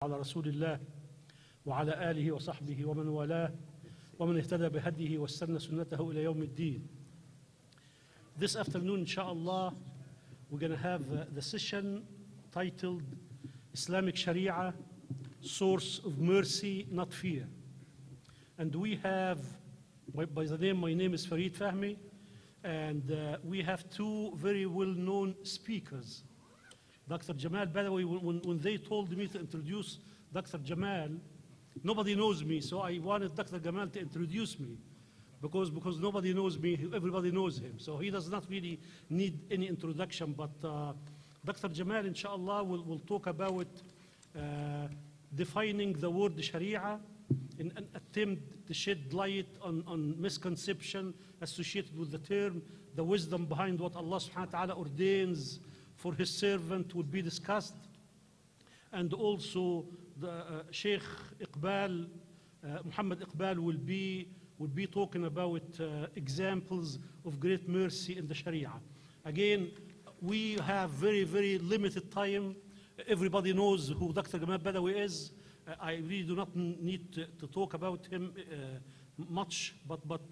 على رسول الله وعلى آله وصحبه ومن والاه ومن اهتدى بهديه واستنى سنته إلى يوم الدين. This afternoon, inshallah, we're going to have the session titled Islamic Sharia, Source of Mercy, Not Fear. And we have, by the name, my name is Farid Fahmi, and we have two very well-known speakers. Dr. Jamal, by the way, when they told me to introduce Dr. Jamal, nobody knows me, so I wanted Dr. Jamal to introduce me because nobody knows me, everybody knows him. So he does not really need any introduction, but Dr. Jamal, inshallah, will talk about defining the word Sharia in an attempt to shed light on misconception associated with the term, the wisdom behind what Allah subhanahu wa ta'ala ordains for his servant will be discussed, and also the Sheikh Iqbal, Muhammad Iqbal will be talking about examples of great mercy in the Sharia. Again, we have very, very limited time. Everybody knows who Dr. Jamal Badawi is. I really do not need to talk about him much, but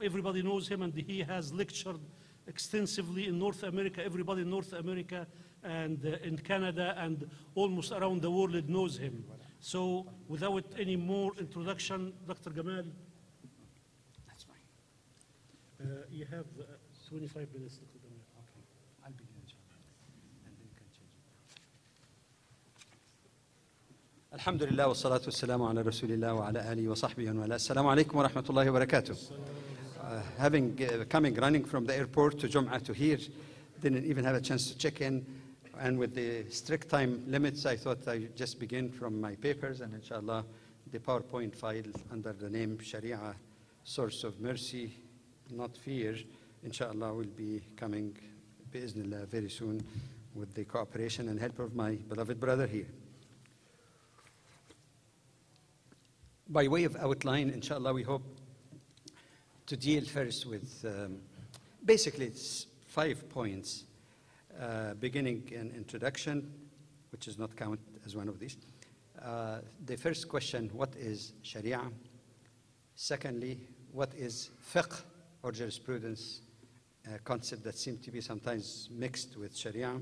everybody knows him, and he has lectured extensively in North America. Everybody in North America and in Canada and almost around the world knows him. So without any more introduction, Dr. Jamal. That's fine. You have 25 minutes, Dr. Jamal. Okay. I'll begin, inshallah. And then you can change it. Alhamdulillah wa salatu wassalamu ala rasulillah wa ala alihi wa sahbihi wa ala. Assalamu alaikum wa rahmatullahi wa barakatuh. Coming running from the airport to Jum'ah to here, didn't even have a chance to check in. And with the strict time limits, I thought I'd just begin from my papers, and inshallah, the PowerPoint file under the name Sharia, Source of Mercy, Not Fear, inshallah, will be coming, bi'iznillah, very soon with the cooperation and help of my beloved brother here. By way of outline, inshallah, we hope to deal first with, basically it's 5 points, beginning an introduction, which does not count as one of these. The first question, what is Sharia? Secondly, what is fiqh or jurisprudence, a concept that seems to be sometimes mixed with Sharia.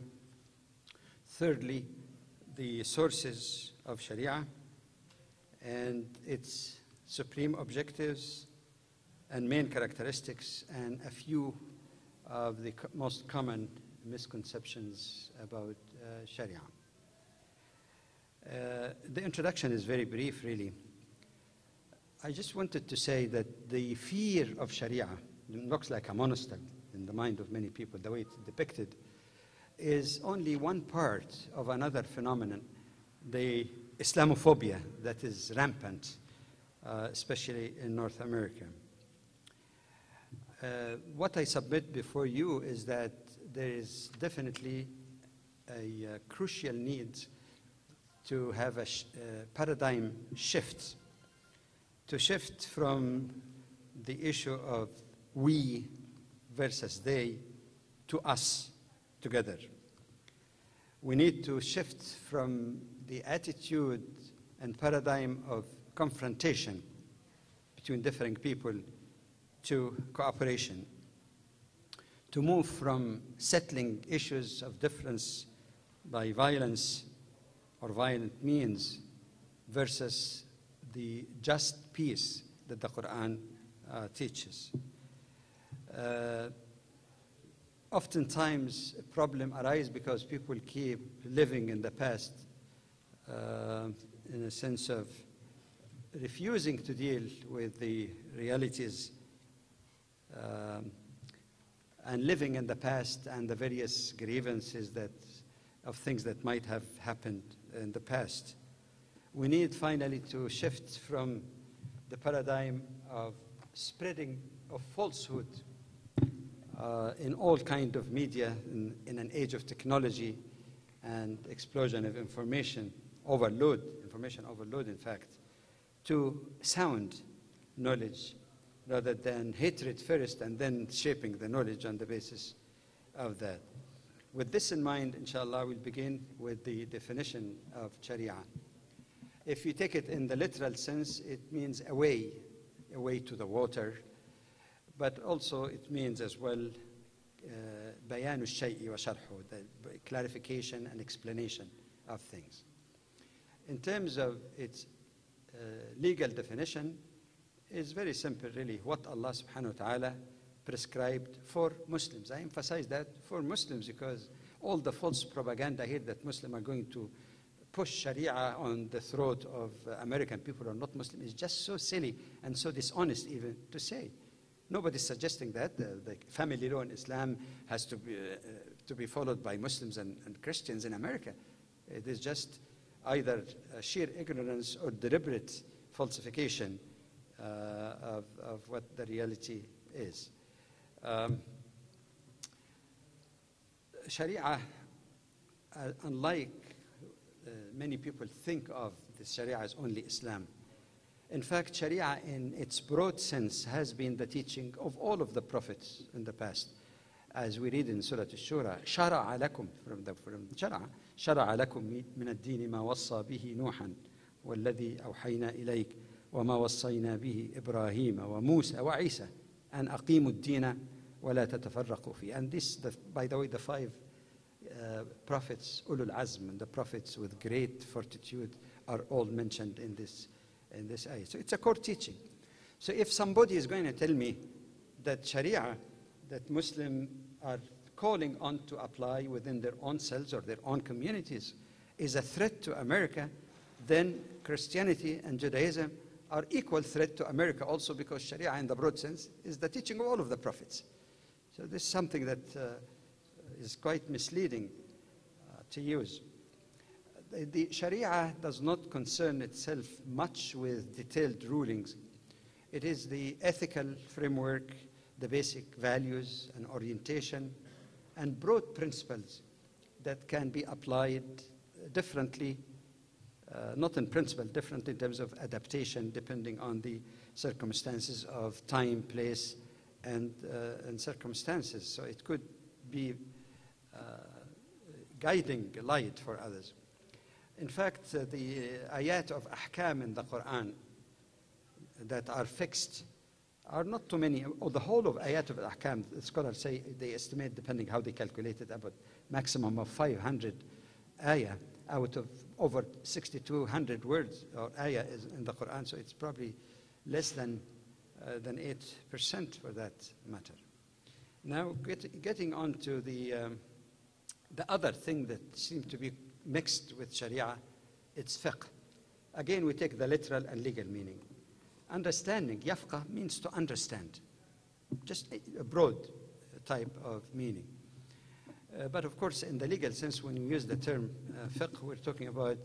Thirdly, the sources of Sharia and its supreme objectives and main characteristics, and a few of the most common misconceptions about Sharia. The introduction is very brief, really. I just wanted to say that the fear of Sharia looks like a monster in the mind of many people, the way it's depicted, is only one part of another phenomenon, the Islamophobia that is rampant, especially in North America. What I submit before you is that there is definitely a crucial need to have a paradigm shift, to shift from the issue of we versus they to us together. We need to shift from the attitude and paradigm of confrontation between differing people to cooperation, to move from settling issues of difference by violence or violent means versus the just peace that the Quran teaches. Oftentimes, a problem arises because people keep living in the past in a sense of refusing to deal with the realities and living in the past and the various grievances of things that might have happened in the past. We need finally to shift from the paradigm of spreading of falsehood in all kinds of media in an age of technology and explosion of information overload, in fact, to sound knowledge rather than hatred first and then shaping the knowledge on the basis of that. With this in mind, inshallah, we'll begin with the definition of Sharia. If you take it in the literal sense, it means a way to the water, but also it means as well بيان الشيء وشرحه, the clarification and explanation of things. In terms of its legal definition, is very simple really, what Allah subhanahu wa ta'ala prescribed for Muslims. I emphasize that for Muslims because all the false propaganda here that Muslims are going to push Sharia on the throat of American people who are not Muslim is just so silly and so dishonest even to say. Nobody's suggesting that. The family law in Islam has to be followed by Muslims and Christians in America. It is just either sheer ignorance or deliberate falsification of what the reality is. Sharia, unlike many people think of the Sharia as only Islam. In fact, Sharia in its broad sense has been the teaching of all of the prophets in the past. As we read in Surah Al-Shura, شَرَعَ لَكُمْ from شَرَعَ شَرَعَ لَكُمْ مِنَ الدِّينِ مَا وَصَّى بِهِ نُوحًا وَالَّذِي أَوْحَيْنَا إِلَيْكَ وَمَا وَصَّيْنَا بِهِ إِبْرَاهِيمَ وَمُوسَى وَعِيسَى أَنْ أَقِيمُوا الدِّينَ وَلَا تَتَفَرَّقُوا فِيهِ. And this, by the way, the 5 prophets, Ulul Azm, and the prophets with great fortitude are all mentioned in this ayah. So it's a core teaching. So if somebody is going to tell me that Sharia, that Muslims are calling on to apply within their own cells or their own communities, is a threat to America, then Christianity and Judaism are equal threat to America also, because Sharia in the broad sense is the teaching of all of the prophets. So this is something that is quite misleading to use. The Sharia does not concern itself much with detailed rulings. It is the ethical framework, the basic values and orientation, and broad principles that can be applied differently, not in principle, different in terms of adaptation, depending on the circumstances of time, place, and circumstances. So it could be guiding light for others. In fact, the ayat of ahkam in the Quran that are fixed are not too many, or the whole of ayat of ahkam, the scholars say, they estimate, depending how they calculate it, about maximum of 500 ayah out of over 6,200 words or ayah is in the Quran, so it's probably less than 8% for that matter. Now, getting on to the other thing that seems to be mixed with Sharia, it's fiqh. Again, we take the literal and legal meaning. Understanding, yafqah, means to understand, just a broad type of meaning. But of course, in the legal sense, when you use the term fiqh, we're talking about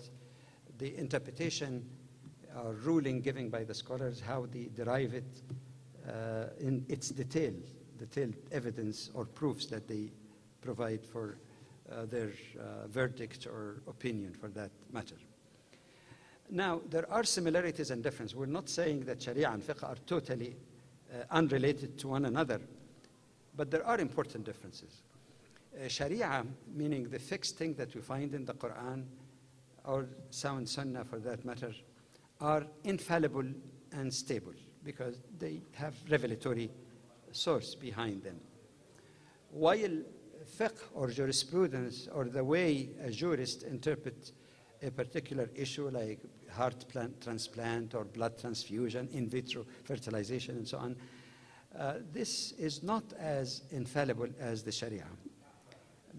the interpretation or ruling given by the scholars, how they derive it in its detailed evidence or proofs that they provide for their verdict or opinion for that matter. Now, there are similarities and differences. We're not saying that Sharia and fiqh are totally unrelated to one another, but there are important differences. Sharia, meaning the fixed thing that we find in the Quran or sound Sunnah for that matter, are infallible and stable because they have revelatory source behind them. While fiqh or jurisprudence, or the way a jurist interprets a particular issue like heart transplant or blood transfusion, in vitro fertilization and so on, this is not as infallible as the Sharia,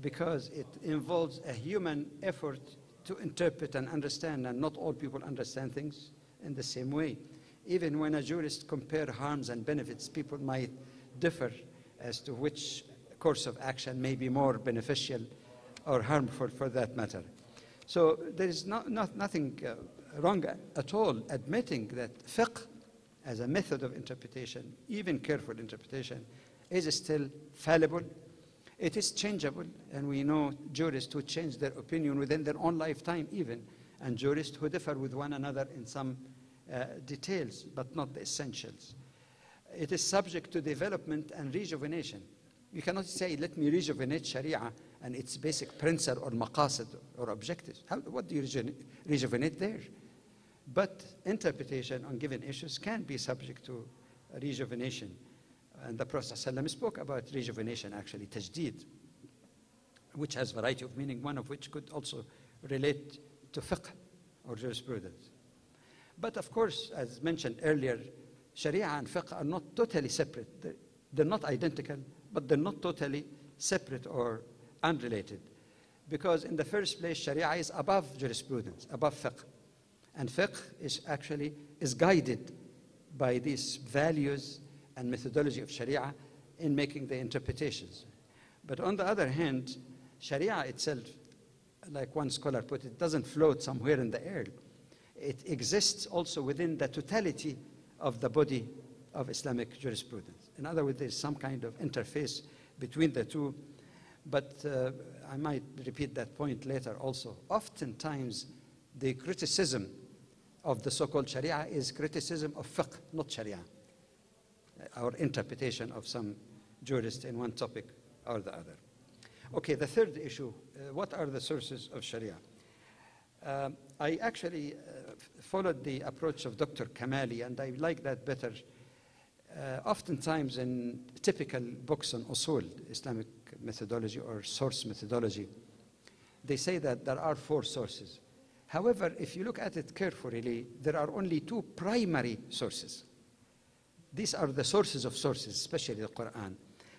because it involves a human effort to interpret and understand, and not all people understand things in the same way. Even when a jurist compares harms and benefits, people might differ as to which course of action may be more beneficial or harmful for that matter. So there is nothing wrong at all admitting that fiqh as a method of interpretation, even careful interpretation, is still fallible. It is changeable, and we know jurists who change their opinion within their own lifetime even, and jurists who differ with one another in some details, but not the essentials. It is subject to development and rejuvenation. You cannot say, let me rejuvenate Sharia and its basic principle or maqasid or objectives. What do you rejuvenate there? But interpretation on given issues can be subject to rejuvenation. And the Prophet ﷺ spoke about rejuvenation, actually, tajdeed, which has a variety of meaning, one of which could also relate to fiqh or jurisprudence. But of course, as mentioned earlier, Sharia and fiqh are not totally separate. They're not identical, but they're not totally separate or unrelated. Because in the first place, Sharia is above jurisprudence, above fiqh. And fiqh is guided by these values and methodology of Sharia in making the interpretations. But on the other hand, Sharia itself, like one scholar put it, doesn't float somewhere in the air. It exists also within the totality of the body of Islamic jurisprudence. In other words, there's some kind of interface between the two. But I might repeat that point later also. Oftentimes, the criticism of the so-called Sharia is criticism of fiqh, not Sharia, our interpretation of some jurist in one topic or the other. Okay, the third issue, what are the sources of Sharia? I actually followed the approach of Dr. Kamali, and I like that better. Oftentimes in typical books on usul, Islamic methodology or source methodology, they say that there are 4 sources. However, if you look at it carefully, there are only 2 primary sources. These are the sources of sources, especially the Quran.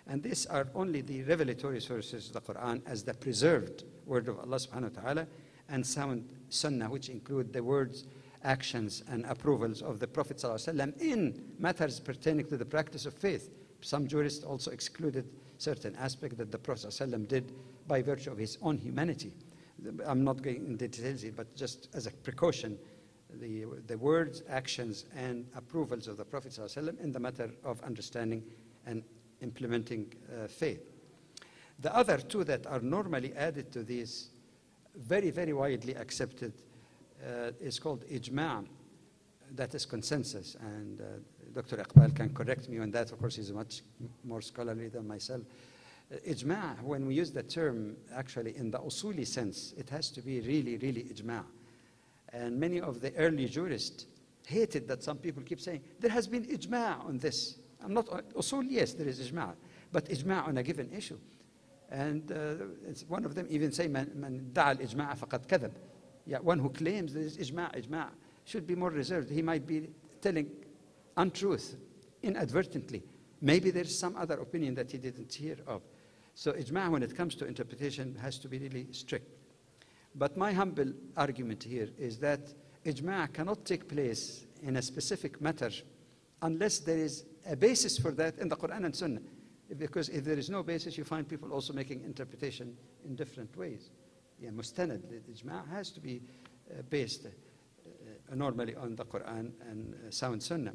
And these are only the revelatory sources, the Quran, as the preserved word of Allah subhanahu wa ta'ala, and sound sunnah, which include the words, actions, and approvals of the Prophet sallallahu alaihi wasallam in matters pertaining to the practice of faith. Some jurists also excluded certain aspects that the Prophet sallallahu alaihi wasallam did by virtue of his own humanity. I'm not going into details here, but just as a precaution, the words, actions, and approvals of the Prophet ﷺ in the matter of understanding and implementing faith. The other 2 that are normally added to these, very, very widely accepted, is called ijma', that is consensus. And Dr. Iqbal can correct me on that. Of course, he's much more scholarly than myself. Ijma', when we use the term actually in the usuli sense, it has to be really, really ijma'. And many of the early jurists hated that some people keep saying, there has been ijma' on this. I'm not, usul, yes, there is ijma', but ijma' on a given issue. And one of them even say, man da'a al-ijma' faqad kadhab. Yeah, one who claims there is ijma' should be more reserved. He might be telling untruth inadvertently. Maybe there's some other opinion that he didn't hear of. So ijma', when it comes to interpretation, has to be really strict. But my humble argument here is that ijma' cannot take place in a specific matter unless there is a basis for that in the Quran and Sunnah. Because if there is no basis, you find people also making interpretation in different ways. Yeah, mustanad, the ijma' has to be based normally on the Quran and sound Sunnah.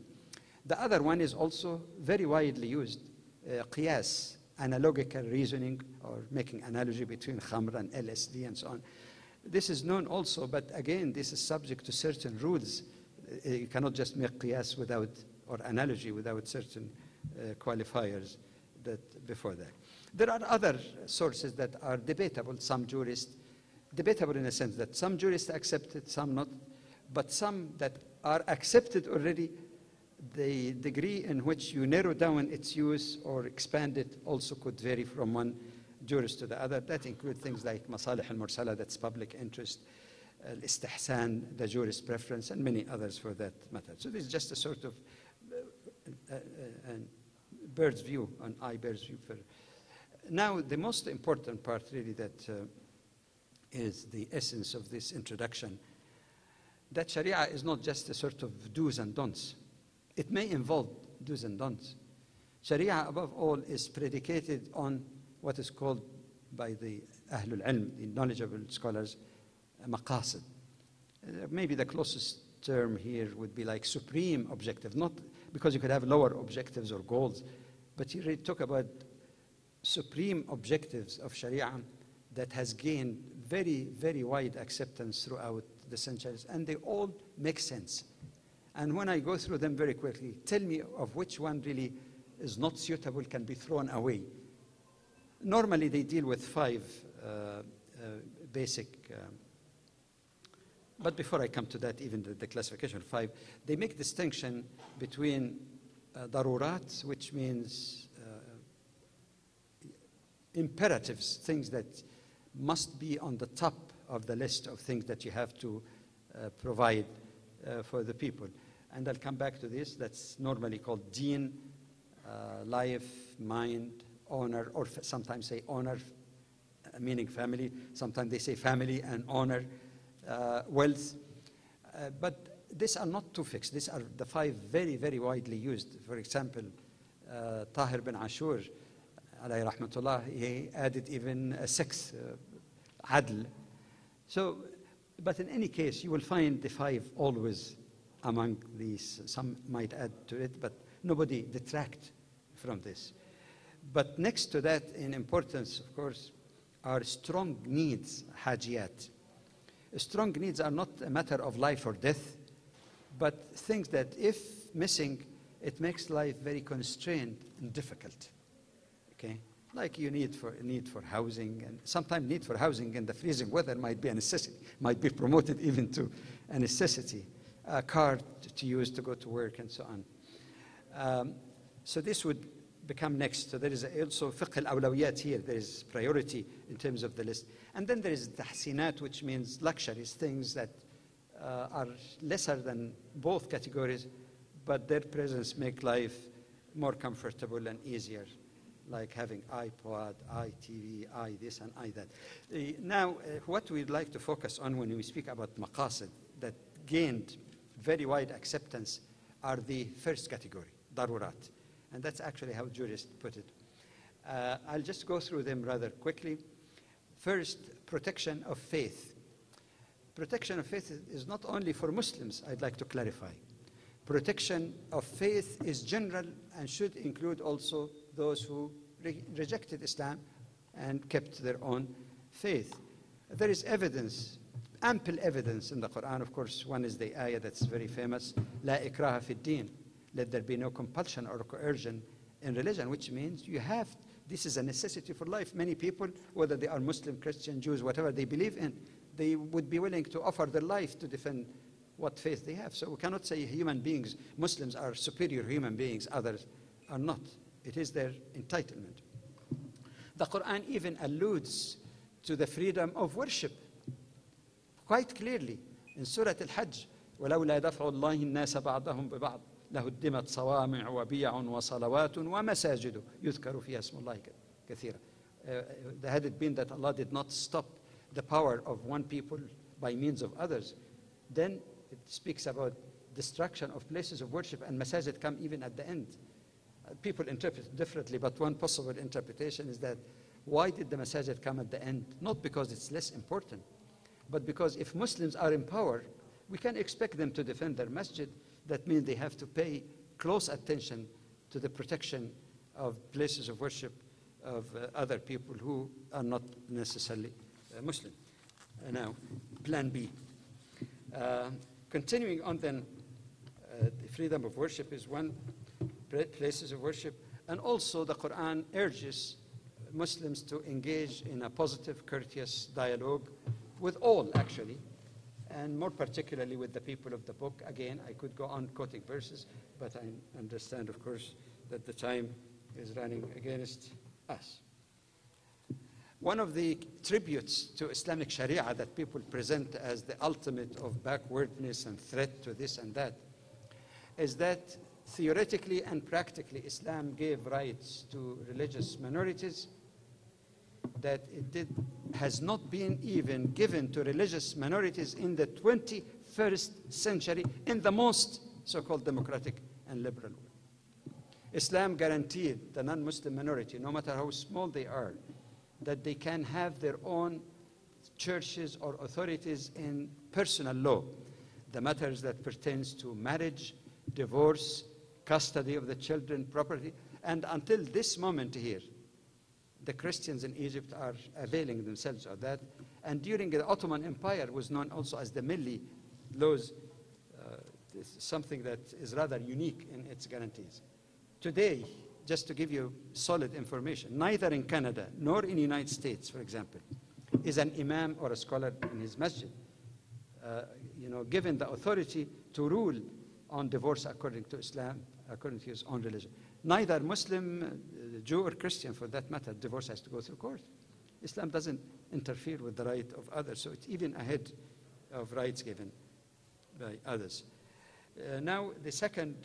The other one is also very widely used, qiyas, analogical reasoning, or making analogy between khamr and LSD and so on. This is known also, but again, this is subject to certain rules. You cannot just make qiyas without, or analogy without certain qualifiers that before that. There are other sources that are debatable. Some jurists, debatable in a sense that some jurists accept it, some not, but some that are accepted already, the degree in which you narrow down its use or expand it also could vary from one jurist to the other. That includes things like masalih al-mursala, that's public interest, al-istihsan, the jurist preference, and many others for that matter. So this is just a sort of bird's view, an bird's view. Now, the most important part really that is the essence of this introduction, that Sharia is not just a sort of do's and don'ts. It may involve do's and don'ts. Sharia, above all, is predicated on what is called by the Ahlul Ilm, the knowledgeable scholars, maqasid. Maybe the closest term here would be like supreme objective, not because you could have lower objectives or goals, but you really talk about supreme objectives of Sharia that has gained very, very wide acceptance throughout the centuries, and they all make sense. And when I go through them very quickly, tell me of which one really is not suitable, can be thrown away. Normally, they deal with 5 basic But before I come to that, even the classification of 5, they make distinction between darurat, which means imperatives, things that must be on the top of the list of things that you have to provide for the people. And I'll come back to this. That's normally called deen, life, mind, honor, or sometimes say honor, meaning family. Sometimes they say family and honor, wealth. But these are not too fixed. These are the 5 very, very widely used. For example, Tahir bin Ashur, alayhi rahmatullah, he added even a 6th, adl. So, but in any case, you will find the 5 always among these. Some might add to it, but nobody detract from this. But next to that, in importance, of course, are strong needs, hajiyat. Strong needs are not a matter of life or death, but things that if missing, it makes life very constrained and difficult. Okay? Like you need for housing, and sometimes need for housing in the freezing weather might be a necessity, might be promoted even to a necessity. A car to use to go to work and so on. So this would become next. So there is also fiqh al-awlawiyat here. There is priority in terms of the list. And then there is tahsinat, which means luxuries, things that are lesser than both categories, but their presence make life more comfortable and easier, like having iPod, iTV, this and that. Now, what we'd like to focus on when we speak about maqasid that gained very wide acceptance are the first category, darurat. And that's actually how jurists put it. I'll just go through them rather quickly. First, protection of faith. Protection of faith is not only for Muslims, I'd like to clarify. Protection of faith is general and should include also those who rejected Islam and kept their own faith. There is evidence, ample evidence in the Quran. Of course, one is the ayah that's very famous, La ikraha fi din. Let there be no compulsion or coercion in religion, which means you have, this is a necessity for life. Many people, whether they are Muslim, Christian, Jews, whatever they believe in, they would be willing to offer their life to defend what faith they have. So we cannot say human beings, Muslims are superior human beings, others are not. It is their entitlement. The Quran even alludes to the freedom of worship quite clearly in Surah Al-Hajj. وَلَوْلَا دَفْعُ اللَّهِ النَّاسَ بَعْضَهُمْ بِبَعْضٍ لهدمت صوامع وبيع وصلوات ومساجد يذكر فيها اسم الله كثيرا. Had it been that Allah did not stop the power of one people by means of others, then it speaks about destruction of places of worship, and masajid come even at the end. People interpret it differently, but one possible interpretation is that why did the masajid come at the end? Not because it's less important, but because if Muslims are in power, we can expect them to defend their masjid. That means they have to pay close attention to the protection of places of worship of other people who are not necessarily Muslim. Now, plan B. Continuing on then, the freedom of worship is one, places of worship, and also the Quran urges Muslims to engage in a positive, courteous dialogue with all, actually, and more particularly with the people of the book. Again, I could go on quoting verses, but I understand, of course, that the time is running against us. One of the tributes to Islamic Sharia that people present as the ultimate of backwardness and threat to this and that is that theoretically and practically Islam gave rights to religious minorities that has not been even given to religious minorities in the 21st century in the most so-called democratic and liberal way. Islam guaranteed the non-Muslim minority, no matter how small they are, that they can have their own churches or authorities in personal law, the matters that pertains to marriage, divorce, custody of the children, property. And until this moment here, the Christians in Egypt are availing themselves of that. And during the Ottoman Empire was known also as the Milli laws, something that is rather unique in its guarantees. Today, just to give you solid information, neither in Canada nor in the United States, for example, is an imam or a scholar in his masjid given the authority to rule on divorce according to Islam, according to his own religion. Neither Muslim, Jew, or Christian, for that matter, divorce has to go through court. Islam doesn't interfere with the right of others, so it's even ahead of rights given by others. Now, the second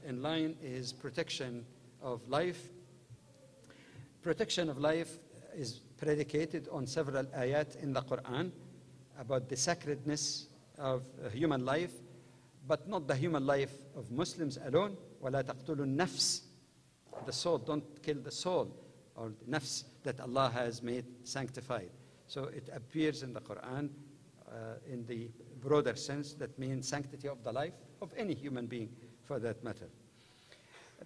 in line is protection of life. Protection of life is predicated on several ayat in the Quran about the sacredness of human life, but not the human life of Muslims alone. وَلَا تَقْتُلُوا النَّفْسِ, the soul, don't kill the soul, or the nafs that Allah has made sanctified. So it appears in the Quran in the broader sense, that means sanctity of the life of any human being for that matter.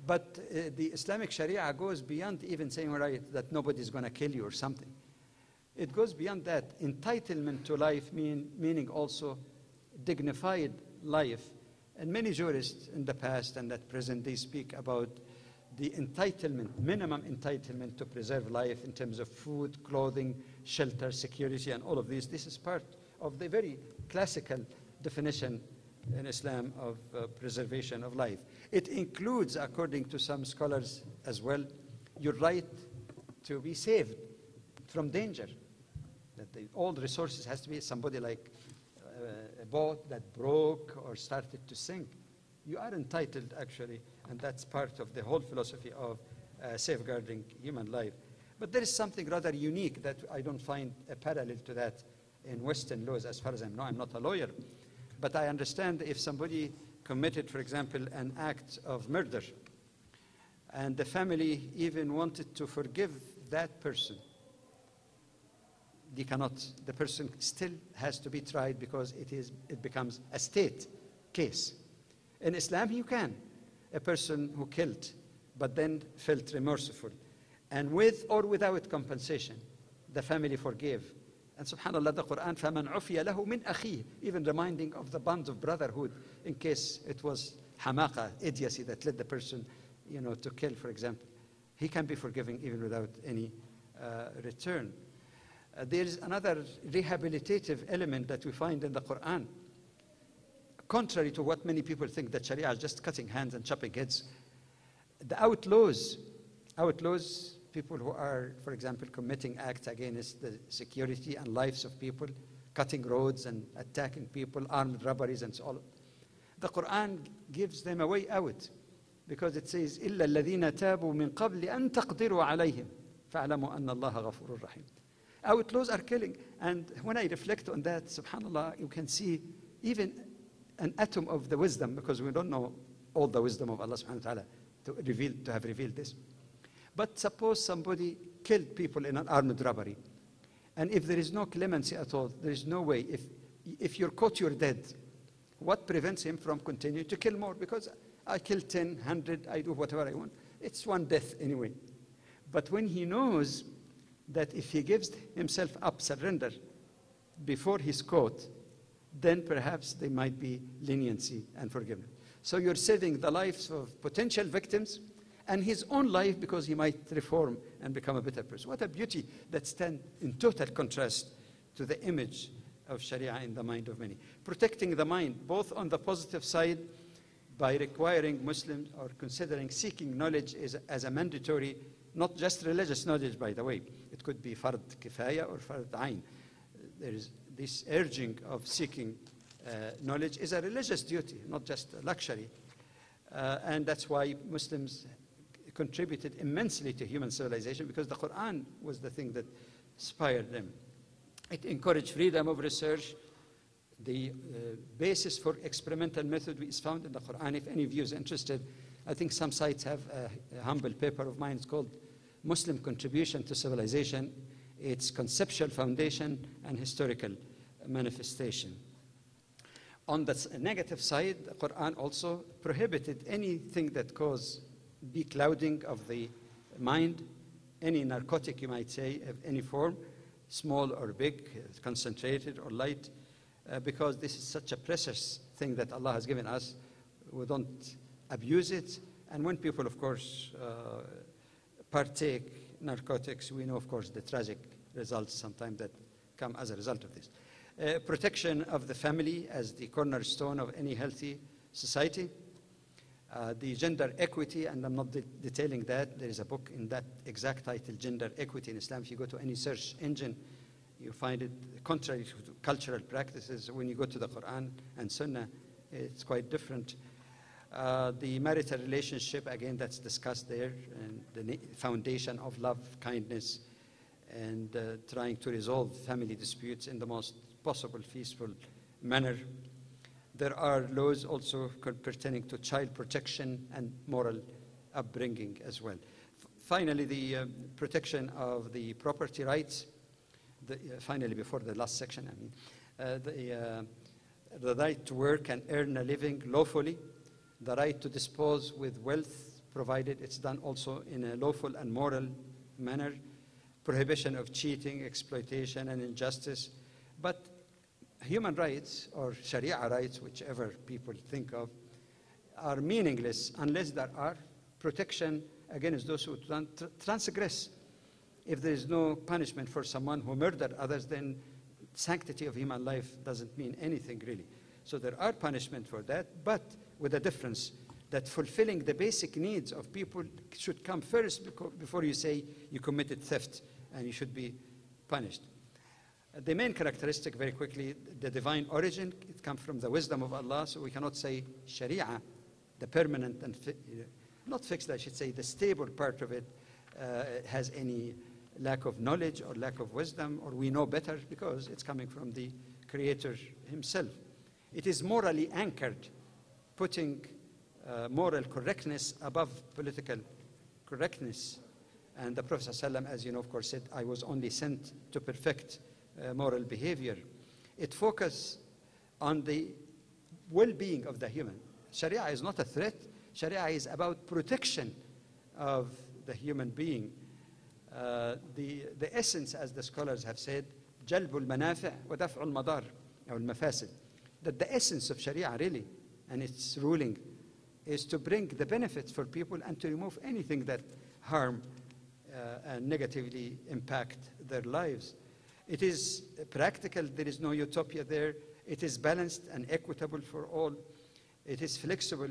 But the Islamic Sharia goes beyond even saying, right, that nobody's going to kill you or something. It goes beyond that. Entitlement to life meaning also dignified life. And many jurists in the past and at present, they speak about the entitlement, minimum entitlement to preserve life in terms of food, clothing, shelter, security, and all of these. This is part of the very classical definition in Islam of preservation of life. It includes, according to some scholars as well, your right to be saved from danger. That all the resources has to be somebody like a boat that broke or started to sink. You are entitled, actually, and that's part of the whole philosophy of safeguarding human life. But there is something rather unique that I don't find a parallel to that in Western laws, as far as I know. I'm not a lawyer, but I understand if somebody committed, for example, an act of murder, and the family even wanted to forgive that person, they cannot. The person still has to be tried because it becomes a state case. In Islam, you can. A person who killed, but then felt remorseful, and with or without compensation, the family forgave. And subhanAllah, the Quran, فَمَنْ عُفِيَ لَهُ مِنْ أَخِيهِ, even reminding of the bonds of brotherhood in case it was hamaqa, idiocy, that led the person, to kill, for example. He can be forgiven even without any return. There is another rehabilitative element that we find in the Quran. Contrary to what many people think, that Sharia is just cutting hands and chopping heads. The outlaws, people who are, for example, committing acts against the security and lives of people, cutting roads and attacking people, armed robberies and so on. The Quran gives them a way out, because it says, إِلَّا الَّذِينَ تَابُوا مِنْ قَبْلِ أَن تَقْدِرُوا عَلَيْهِمْ فَاعْلَمُوا أَنَّ اللَّهَ غَفُورٌ رَحِيمٌ. Outlaws are killing. And when I reflect on that, subhanAllah, you can see even an atom of the wisdom, because we don't know all the wisdom of Allah subhanahu wa ta'ala to have revealed this. But suppose somebody killed people in an armed robbery, and if there is no clemency at all, there is no way. If you're caught, you're dead. What prevents him from continuing to kill more? Because I kill 10, 100, I do whatever I want. It's one death anyway. But when he knows that if he gives himself up, surrender, before he's caught, then perhaps there might be leniency and forgiveness. So you're saving the lives of potential victims and his own life, because he might reform and become a better person. What a beauty that stands in total contrast to the image of Sharia in the mind of many. Protecting the mind, both on the positive side, by requiring Muslims or considering seeking knowledge as a mandatory, not just religious knowledge, by the way. It could be fard kifaya or fard ayn. There is this urging of seeking knowledge is a religious duty, not just a luxury. And that's why Muslims contributed immensely to human civilization, because the Quran was the thing that inspired them. It encouraged freedom of research. The basis for experimental method is found in the Quran. If any of you is interested, I think some sites have a humble paper of mine. It's called Muslim Contribution to Civilization, its conceptual foundation and historical manifestation. On the negative side, the Quran also prohibited anything that causes beclouding of the mind, any narcotic, you might say, of any form, small or big, concentrated or light, because this is such a precious thing that Allah has given us. We don't abuse it. And when people, of course, partake narcotics, we know, of course, the tragic results sometimes that come as a result of this. Protection of the family as the cornerstone of any healthy society. The gender equity, and I'm not detailing that. There is a book in that exact title, Gender Equity in Islam. If you go to any search engine, you find it contrary to cultural practices. When you go to the Quran and Sunnah, it's quite different. The marital relationship, again, that's discussed there, and the foundation of love, kindness, and trying to resolve family disputes in the most possible peaceful manner. There are laws also pertaining to child protection and moral upbringing as well. Finally, the protection of the property rights. Finally, before the last section, the right to work and earn a living lawfully, the right to dispose with wealth, provided it's done also in a lawful and moral manner, prohibition of cheating, exploitation, and injustice. But human rights, or Sharia rights, whichever people think of, are meaningless unless there are protection against those who transgress. If there is no punishment for someone who murdered others, then sanctity of human life doesn't mean anything really. So there are punishment for that, but with a difference, that fulfilling the basic needs of people should come first before you say you committed theft and you should be punished. The main characteristic, very quickly, the divine origin. It comes from the wisdom of Allah, so we cannot say Sharia, the permanent and not fixed, I should say, the stable part of it has any lack of knowledge or lack of wisdom, or we know better, because it's coming from the Creator himself. It is morally anchored, putting moral correctness above political correctness. And the Prophet ﷺ, as you know, of course, said, I was only sent to perfect moral behavior. It focuses on the well-being of the human. Sharia is not a threat. Sharia is about protection of the human being. The essence, as the scholars have said, جلب المنافع ودفع المضار أو المفاسد. That the essence of Sharia really, and its ruling, is to bring the benefits for people and to remove anything that harm and negatively impact their lives. It is practical. There is no utopia there. It is balanced and equitable for all. It is flexible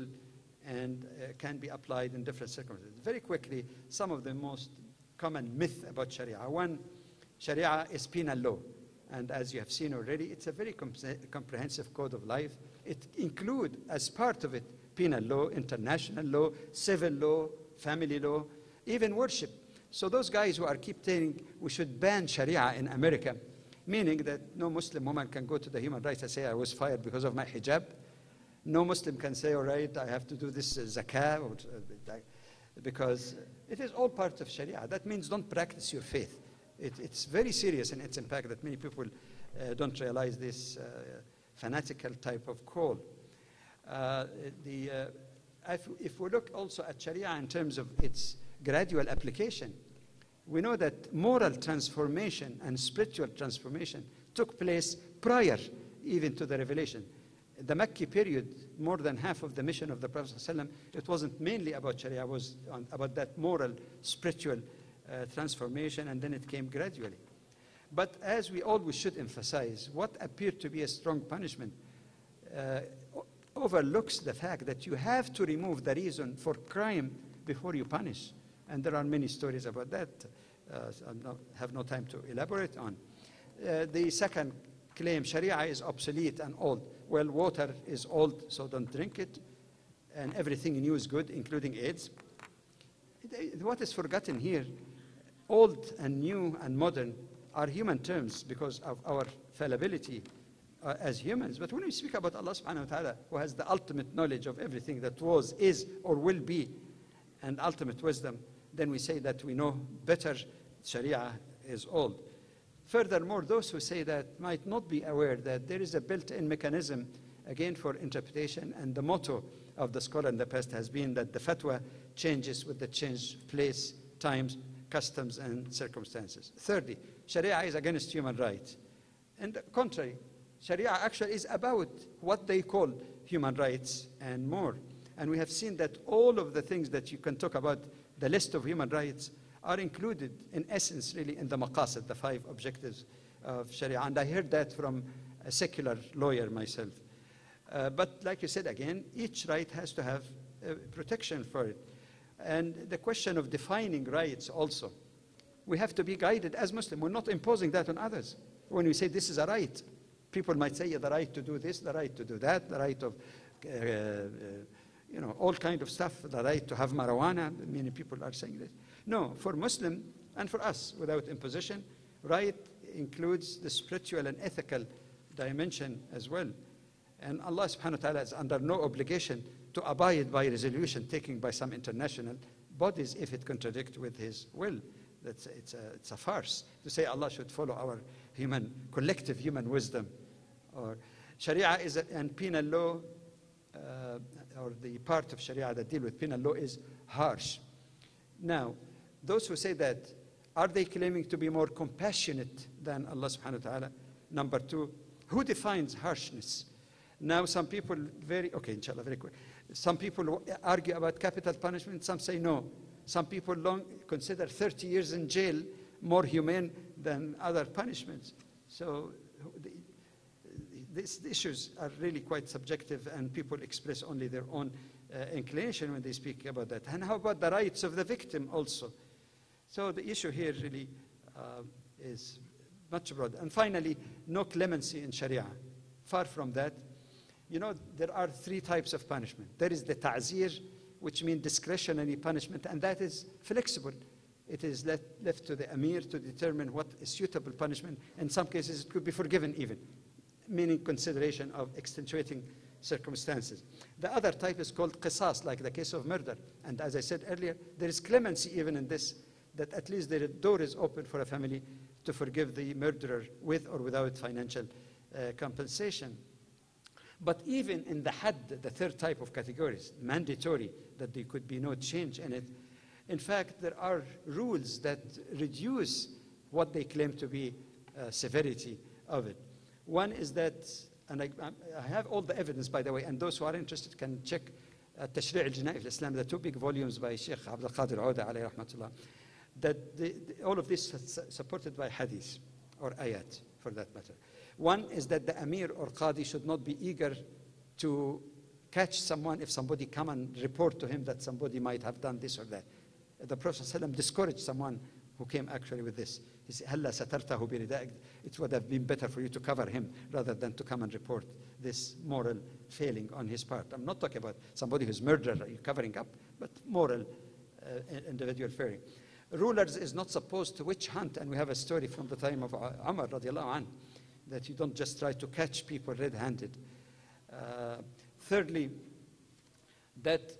and can be applied in different circumstances. Very quickly, some of the most common myth about Sharia. One, Sharia is penal law. And as you have seen already, it's a very comprehensive code of life. It includes, as part of it, penal law, international law, civil law, family law, even worship. So those guys who are keep saying we should ban Sharia in America, meaning that no Muslim woman can go to the human rights and say, I was fired because of my hijab. No Muslim can say, all right, I have to do this zakah, or, because it is all part of Sharia. That means don't practice your faith. It's very serious in its impact that many people don't realize this fanatical type of call. If we look also at Sharia in terms of its gradual application, we know that moral transformation and spiritual transformation took place prior even to the revelation. The Makki period, more than half of the mission of the Prophet ﷺ, it wasn't mainly about Sharia, it was about that moral, spiritual transformation, and then it came gradually. But as we always should emphasize, what appeared to be a strong punishment overlooks the fact that you have to remove the reason for crime before you punish. And there are many stories about that. I have no time to elaborate on. The second claim, Sharia is obsolete and old. Well, water is old, so don't drink it. And everything new is good, including AIDS. What is forgotten here, old and new and modern are human terms because of our fallibility as humans. But when we speak about Allah subhanahu wa ta'ala, who has the ultimate knowledge of everything that was, is, or will be, and ultimate wisdom, then we say that we know better. Sharia is old. Furthermore, those who say that might not be aware that there is a built-in mechanism, again, for interpretation, and the motto of the scholar in the past has been that the fatwa changes with the change of place, times, customs, and circumstances. Thirdly, Sharia is against human rights. And the contrary, Sharia actually is about what they call human rights and more. And we have seen that all of the things that you can talk about, the list of human rights, are included in essence really in the maqasid, the 5 objectives of Sharia. And I heard that from a secular lawyer myself. But like you said again, each right has to have protection for it. And the question of defining rights also, we have to be guided as Muslims. We're not imposing that on others. When we say this is a right, people might say, yeah, the right to do this, the right to do that, the right of, all kind of stuff, the right to have marijuana. Many people are saying this. No, for Muslim and for us, without imposition, right includes the spiritual and ethical dimension as well. And Allah subhanahu wa ta'ala is under no obligation to abide by resolution taken by some international bodies if it contradicts with His will. It's a farce to say Allah should follow our collective human wisdom. Or Sharia and penal law, or the part of Sharia that deal with penal law is harsh. Now, those who say that, are they claiming to be more compassionate than Allah subhanahu wa ta'ala? Number two, who defines harshness? Now some people inshallah, very quick. Some people argue about capital punishment, some say no. Some people consider 30 years in jail more humane than other punishments. So these issues are really quite subjective, and people express only their own inclination when they speak about that. And how about the rights of the victim also? So the issue here really is much broader. And finally, no clemency in Sharia. Far from that. There are three types of punishment. There is the ta'zir, which means discretionary punishment, and that is flexible. It is left to the Amir to determine what is suitable punishment. In some cases, it could be forgiven even, meaning consideration of extenuating circumstances. The other type is called qisas, like the case of murder. And as I said earlier, there is clemency even in this, that at least the door is open for a family to forgive the murderer with or without financial compensation. But even in the hadd, the third type of categories, mandatory, that there could be no change in it, in fact, there are rules that reduce what they claim to be severity of it. One is that, and I have all the evidence, by the way, and those who are interested can check Tashri' al-Jina'i al-Islam, the two big volumes by Sheikh Abdul Qadir Auda, alayhi rahmatullah, that all of this is supported by hadith, or ayat, for that matter. One is that the Amir or Qadi should not be eager to catch someone if somebody come and report to him that somebody might have done this or that. The Prophet ﷺ discouraged someone who came actually with this. He said, "Halla satartahu birida'ik." It would have been better for you to cover him rather than to come and report this moral failing on his part. I'm not talking about somebody who's murdered, you're covering up, but moral individual failing. Rulers is not supposed to witch hunt, and we have a story from the time of Umar radiallahu anhu, that you don't just try to catch people red-handed. Thirdly, that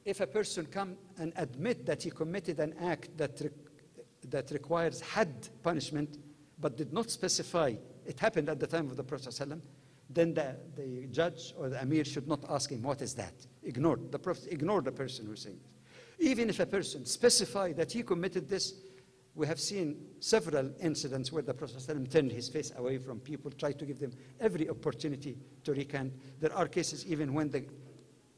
if a person come and admit that he committed an act that requires hadd punishment, but did not specify it happened at the time of the Prophet ﷺ, then the judge or the Amir should not ask him, what is that? Ignore. The Prophet ignored the person who's saying this. Even if a person specified that he committed this, we have seen several incidents where the Prophet ﷺ turned his face away from people, tried to give them every opportunity to recant. There are cases even when the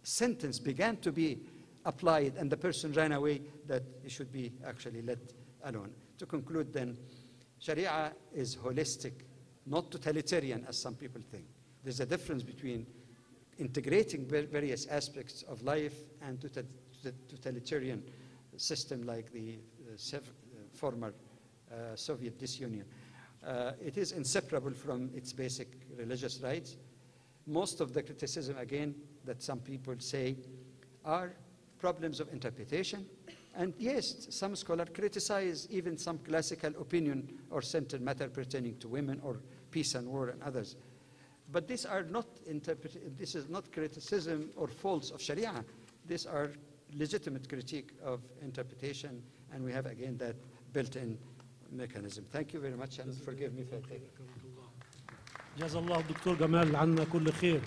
sentence began to be applied and the person ran away, that he should be actually let alone. To conclude then, Sharia is holistic, not totalitarian as some people think. There's a difference between integrating various aspects of life and totalitarian system like the former Soviet disunion. It is inseparable from its basic religious rights. Most of the criticism, again, that some people say are problems of interpretation. And yes, some scholars criticize even some classical opinion or centered matter pertaining to women or peace and war and others. But these are not this is not criticism or faults of Sharia. These are legitimate critique of interpretation, and we have again that built-in mechanism. Thank you very much, and forgive me for taking. Jazallah Dr. Gamal anna kull khair.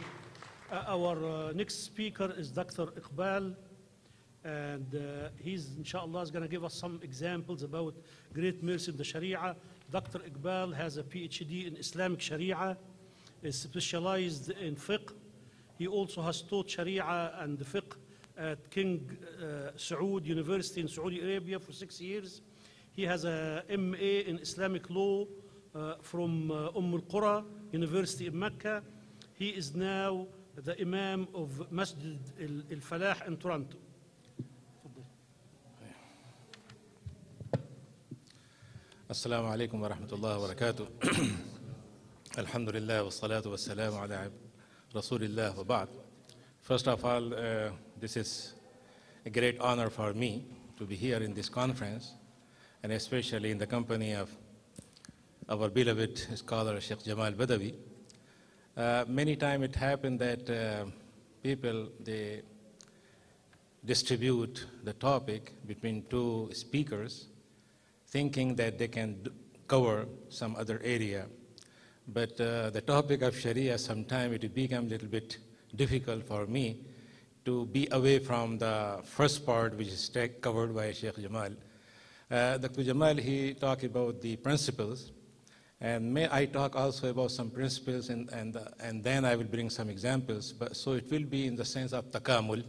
Our next speaker is Dr. Iqbal, and he's inshallah is going to give us some examples about great mercy in the Sharia. Dr. Iqbal has a PhD in Islamic Sharia, is specialized in fiqh. He also has taught Sharia and fiqh at King Saud University in Saudi Arabia for 6 years. He has a MA in Islamic law from Al-Qura University in Mecca. He is now the Imam of Masjid Al-Falah in Toronto. Assalamu alaikum wa rahmatullahi wa barakatuh. Alhamdulillah wa salatu wa salamu ala Rasulillah wa ba'd. First of all, this is a great honor for me to be here in this conference, and especially in the company of our beloved scholar Sheikh Jamal Badawi. Many times it happened that people, they distribute the topic between two speakers, thinking that they can cover some other area. But the topic of Sharia, sometimes it becomes a little bit difficult for me to be away from the first part, which is covered by Sheikh Jamal. Dr. Jamal, he talked about the principles, and may I talk also about some principles, and then I will bring some examples. But so it will be in the sense of takamul.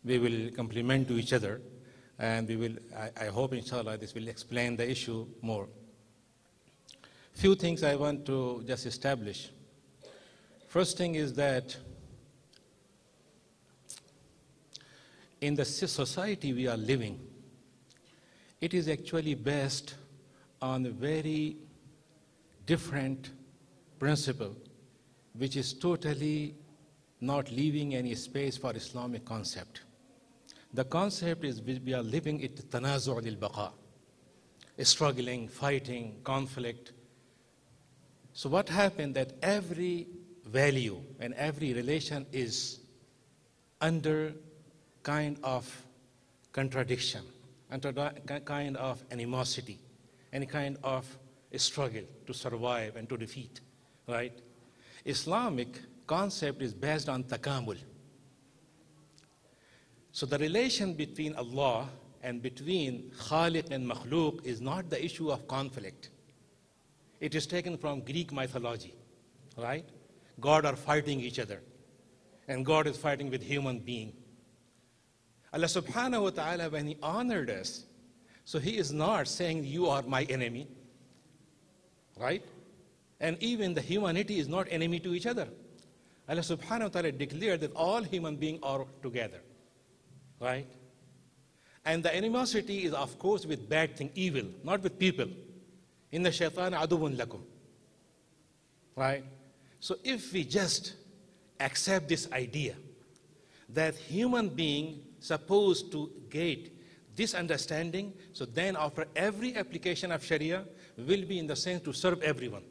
We will complement to each other, and we will, I hope, inshallah, this will explain the issue more. Few things I want to just establish. First thing is that in the society we are living, it is actually based on a very different principle, which is totally not leaving any space for Islamic concept. The concept is we are living it tanazu' lil-baqa, struggling, fighting, conflict. So what happened that every value and every relation is under kind of contradiction, under kind of animosity, any kind of struggle to survive and to defeat, right? Islamic concept is based on takamul. So the relation between Allah and between Khaliq and Makhluk is not the issue of conflict. It is taken from Greek mythology, right? God are fighting each other, and God is fighting with human being. Allah subhanahu wa ta'ala, when He honored us, so He is not saying you are my enemy, right? And even the humanity is not enemy to each other. Allah subhanahu wa ta'ala declared that all human beings are together, right? And the animosity is, of course, with bad thing, evil, not with people. Inna shaytan aduwwun lakum, right? So if we just accept this idea that human being supposed to get this understanding, so then after every application of Sharia will be in the sense to serve everyone.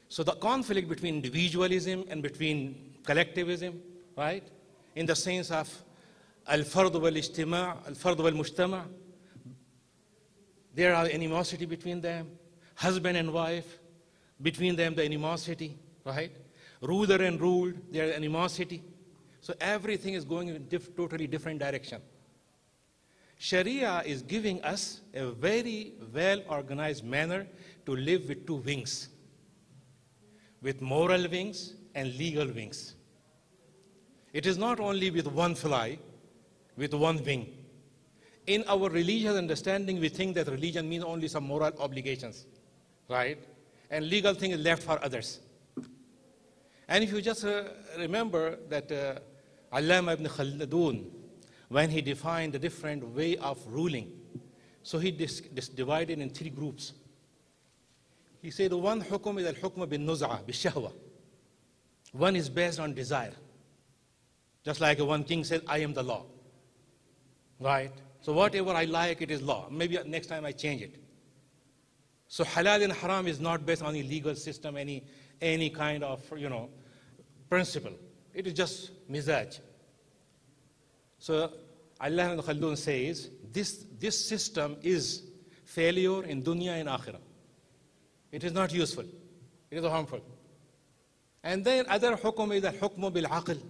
So the conflict between individualism and between collectivism, right? In the sense of al-fard wal-ijtima', al-fard wal-mujtama', there are animosity between them. Husband and wife, between them the animosity, right? Ruler and ruled, there is animosity. So everything is going in a totally different direction. Sharia is giving us a very well-organized manner to live with two wings, with moral wings and legal wings. It is not only with one fly, with one wing. In our religious understanding, we think that religion means only some moral obligations, right? And legal thing is left for others. And if you just remember that Allama ibn Khaldun, when he defined the different way of ruling, so he divided in three groups. He said the one hukum is al-hukm bin nuz'a, bi-shahwa. One is based on desire. Just like one king said, I am the law, right? So whatever I like, it is law. Maybe next time I change it. So halal and haram is not based on a legal system, any kind of, principle. It is just mizaj. So Allah ibn Khaldun says, this system is failure in dunya and akhirah. It is not useful. It is harmful. And then other hukum is al-hukm bil-aql,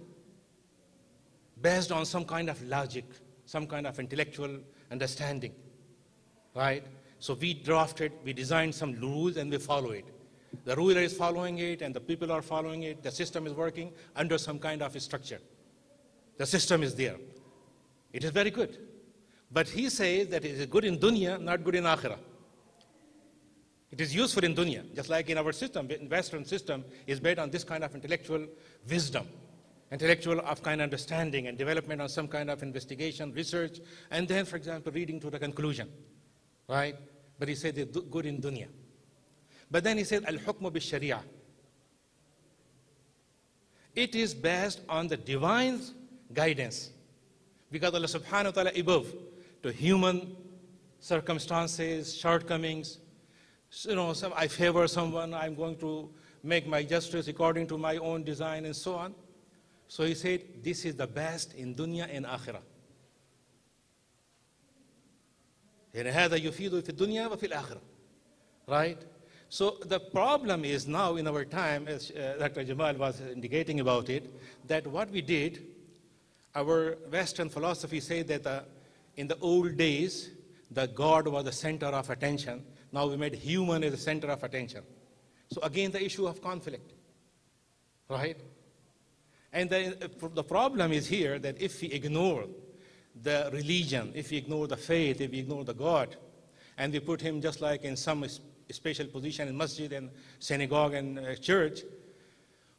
based on some kind of logic, some kind of intellectual understanding, right? So we drafted, we designed some rules and we follow it. The ruler is following it and the people are following it. The system is working under some kind of structure. The system is there. It is very good. But he says that it is good in dunya, not good in akhirah. It is useful in dunya, just like in our system. In Western system is based on this kind of intellectual wisdom, intellectual of kind of understanding and development on some kind of investigation, research, and then, for example, reading to the conclusion, right? But he said it's good in dunya. But then he said, al-hukmu bil-sharia. It is based on the divine guidance. Because Allah subhanahu wa ta'ala above to human circumstances, shortcomings, I favor someone, I'm going to make my justice according to my own design and so on. So he said, this is the best in dunya and akhirah. هذا يفيد في الدنيا وفي الآخرة. Right? So the problem is now in our time, as Dr. Jamal was indicating about it, that what we did, our Western philosophy said that in the old days, the God was the center of attention. Now we made human as the center of attention. So again, the issue of conflict, right? And the problem is here that if we ignore the religion, if we ignore the faith, if we ignore the God, and we put him just like in some special position in masjid and synagogue and church,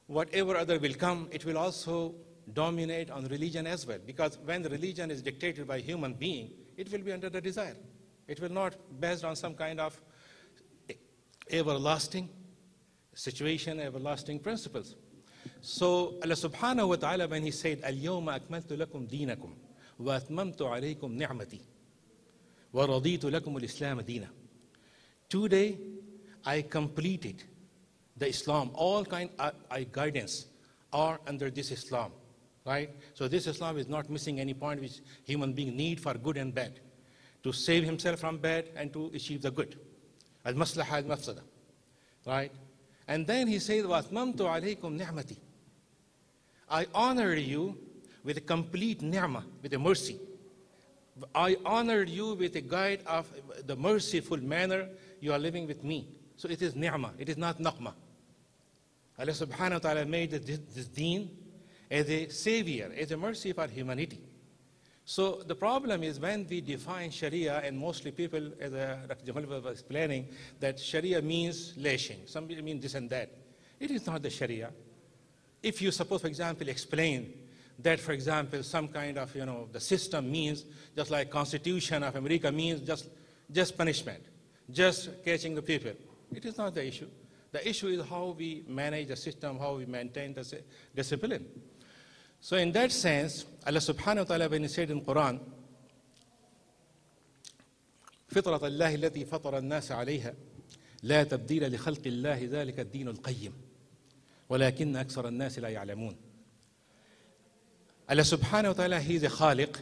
whatever other will come, it will also dominate on religion as well. Because when the religion is dictated by human being, it will be under the desire. It will not based on some kind of everlasting situation, everlasting principles. So Allah subhanahu wa ta'ala, when he said, Al-yawma akmaltu lakum deenakum wa atmamtu alaykum ni'mati wa raditu lakum al-islam deena. Today, I completed the Islam. All kind of guidance are under this Islam, right? So this Islam is not missing any point which human being need for good and bad, to save himself from bad and to achieve the good. Al-maslaha al-mafsada, right? And then he says, وَأَتْمَمْتُ عَلَيْكُمْ نِعْمَتِي. I honor you with a complete ni'mah, with a mercy. I honored you with a guide of the merciful manner you are living with me. So it is ni'mah, it is not naqmah. Allah subhanahu wa ta'ala made this deen as a savior, as a mercy for humanity. So the problem is when we define Sharia, and mostly people, as Dr. Jamal was explaining, that Sharia means lashing. Some people mean this and that. It is not the Sharia. If you suppose, for example, explain that, for example, some kind of, the system means, just like Constitution of America means just punishment, just catching the people. It is not the issue. The issue is how we manage the system, how we maintain the discipline. So in that sense, Allah subhanahu wa ta'ala, when he said in Quran, فطرة الله التي فطر الناس عليها لا تبديل لخلق الله ذلك الدين القيم ولكن أكثر الناس لا يعلمون. Allah subhanahu wa ta'ala, he is a khaliq,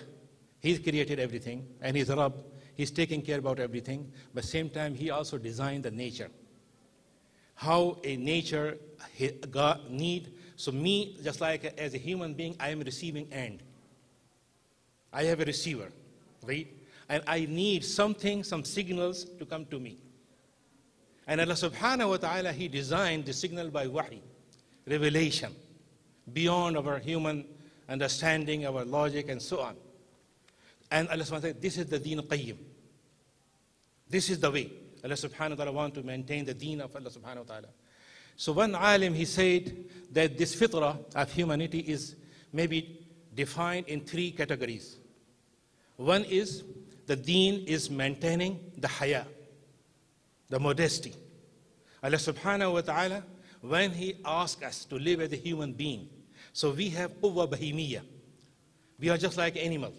he's created everything, and he's a Rabb, he's taking care about everything, but same time he also designed the nature. How a nature God need. So me, just like as a human being, I am receiving end. I have a receiver, right? And I need something, some signals to come to me. And Allah subhanahu wa ta'ala, he designed the signal by wahi, revelation, beyond our human understanding, our logic, and so on. And Allah subhanahu wa ta'ala, this is the deen qayyim. This is the way. Allah subhanahu wa ta'ala wants to maintain the deen of Allah subhanahu wa ta'ala. So one alim, he said that this fitrah of humanity is maybe defined in 3 categories. One is the deen is maintaining the haya, the modesty. Allah subhanahu wa ta'ala, when he asks us to live as a human being, so we have quwwa bahimiyya. We are just like animals.